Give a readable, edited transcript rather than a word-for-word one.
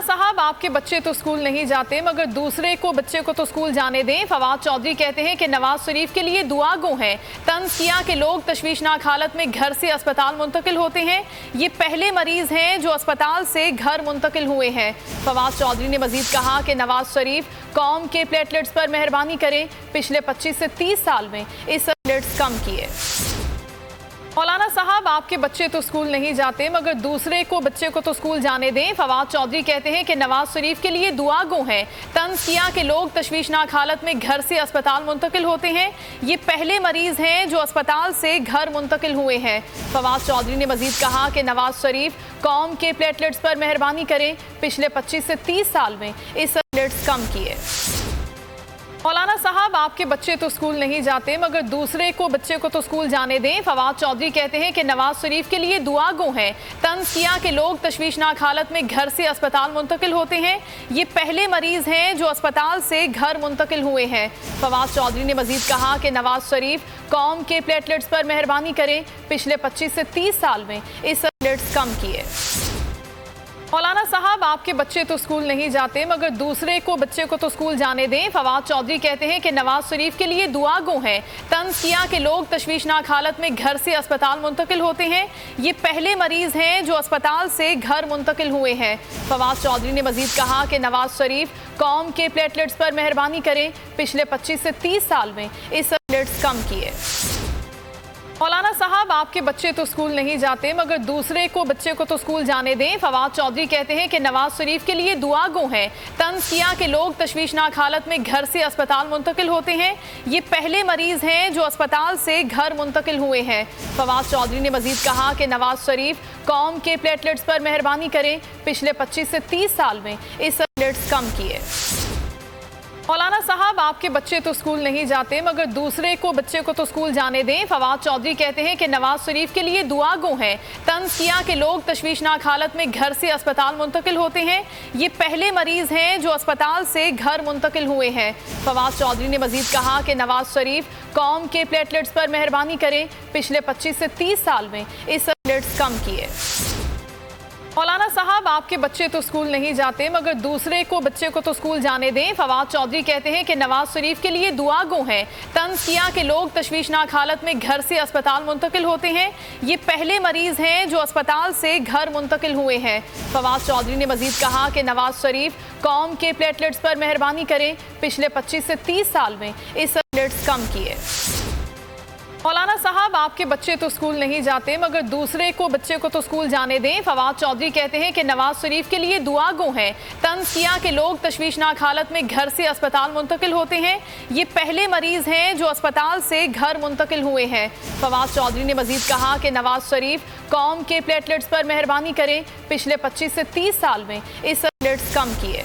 साहब, आपके बच्चे तो स्कूल नहीं जाते मगर दूसरे को बच्चे को तो स्कूल जाने दें। फवाद चौधरी कहते हैं कि नवाज शरीफ के लिए दुआ गो हैं। तंज किया कि लोग तशवीशनाक हालत में घर से अस्पताल मुंतकिल होते हैं। ये पहले मरीज हैं जो अस्पताल से घर मुंतकिल हुए हैं। फवाद चौधरी ने मजीद कहा कि नवाज शरीफ कौम के प्लेटलेट्स पर मेहरबानी करें। पिछले 25 से 30 साल में इस प्लेटलेट्स कम किए। मौलाना साहब, आपके बच्चे तो स्कूल नहीं जाते मगर दूसरे को बच्चे को तो स्कूल जाने दें। फवाद चौधरी कहते हैं कि नवाज शरीफ के लिए दुआ गो हैं। तंज किया कि लोग तशवीशनाक हालत में घर से अस्पताल मुंतकिल होते हैं। ये पहले मरीज हैं जो अस्पताल से घर मुंतकिल हुए हैं। फवाद चौधरी ने मजीद कहा कि नवाज शरीफ कौम के प्लेटलेट्स पर मेहरबानी करें। पिछले 25 से 30 साल में इस प्लेटलेट्स कम किए। मौलाना साहब, आपके बच्चे तो स्कूल नहीं जाते मगर दूसरे को बच्चे को तो स्कूल जाने दें। फवाद चौधरी कहते हैं कि नवाज शरीफ के लिए दुआ गो हैं। तंज किया कि लोग तशवीशनाक हालत में घर से अस्पताल मुंतकिल होते हैं। ये पहले मरीज हैं जो अस्पताल से घर मुंतकिल हुए हैं। फवाद चौधरी ने मजीद कहा कि नवाज शरीफ कौम के प्लेटलेट्स पर मेहरबानी करें। पिछले 25 से 30 साल में इस प्लेटलेट्स कम किए। मौलाना साहब, आपके बच्चे तो स्कूल नहीं जाते मगर दूसरे को बच्चे को तो स्कूल जाने दें। फवाद चौधरी कहते हैं कि नवाज शरीफ के लिए दुआ गो हैं। तंज किया कि लोग तशवीशनाक हालत में घर से अस्पताल मुंतकिल होते हैं। ये पहले मरीज हैं जो अस्पताल से घर मुंतकिल हुए हैं। फवाद चौधरी ने मजीद कहा कि नवाज शरीफ कौम के प्लेटलेट्स पर मेहरबानी करें। पिछले 25 से 30 साल में इस प्लेटलेट्स कम किए। मौलाना साहब, आपके बच्चे तो स्कूल नहीं जाते मगर दूसरे को बच्चे को तो स्कूल जाने दें। फवाद चौधरी कहते हैं कि नवाज शरीफ के लिए दुआ गो हैं। तंज किया कि लोग तशवीशनाक हालत में घर से अस्पताल मुंतकिल होते हैं। ये पहले मरीज हैं जो अस्पताल से घर मुंतकिल हुए हैं। फवाद चौधरी ने मजीद कहा कि नवाज शरीफ कौम के प्लेटलेट्स पर मेहरबानी करें। पिछले 25 से 30 साल में इस प्लेटलेट्स कम किए। मौलाना साहब, आपके बच्चे तो स्कूल नहीं जाते मगर दूसरे को बच्चे को तो स्कूल जाने दें। फवाद चौधरी कहते हैं कि नवाज शरीफ के लिए दुआ गो हैं। तंज किया कि लोग तशवीशनाक हालत में घर से अस्पताल मुंतकिल होते हैं। ये पहले मरीज हैं जो अस्पताल से घर मुंतकिल हुए हैं। फवाद चौधरी ने मजीद कहा कि नवाज शरीफ कौम के प्लेटलेट्स पर मेहरबानी करें। पिछले 25 से 30 साल में इस प्लेटलेट्स कम किए। मौलाना साहब, आपके बच्चे तो स्कूल नहीं जाते मगर दूसरे को बच्चे को तो स्कूल जाने दें। फवाद चौधरी कहते हैं कि नवाज शरीफ के लिए दुआ गो हैं। तंज किया कि लोग तशवीशनाक हालत में घर से अस्पताल मुंतकिल होते हैं। ये पहले मरीज हैं जो अस्पताल से घर मुंतकिल हुए हैं। फवाद चौधरी ने मजीद कहा कि नवाज शरीफ कौम के प्लेटलेट्स पर मेहरबानी करें। पिछले 25 से 30 साल में इस प्लेटलेट्स कम किए। मौलाना साहब, आपके बच्चे तो स्कूल नहीं जाते मगर दूसरे को बच्चे को तो स्कूल जाने दें। फवाद चौधरी कहते हैं कि नवाज शरीफ कौम के प्लेटलेट्स पर मेहरबानी करें। पिछले 25 से 30 साल में इस प्लेटलेट्स कम किए। मौलाना साहब, आपके बच्चे तो स्कूल नहीं जाते मगर दूसरे को बच्चे को तो स्कूल जाने दें। फवाद चौधरी कहते हैं कि नवाज शरीफ के लिए दुआ गो हैं। तंज किया कि लोग तशवीशनाक हालत में घर से अस्पताल मुंतकिल होते हैं। ये पहले मरीज हैं जो अस्पताल से घर मुंतकिल हुए हैं। फवाद चौधरी ने मजीद कहा कि नवाज शरीफ कौम के प्लेटलेट्स पर मेहरबानी करें। पिछले 25 से 30 साल में इस प्लेटलेट्स कम किए।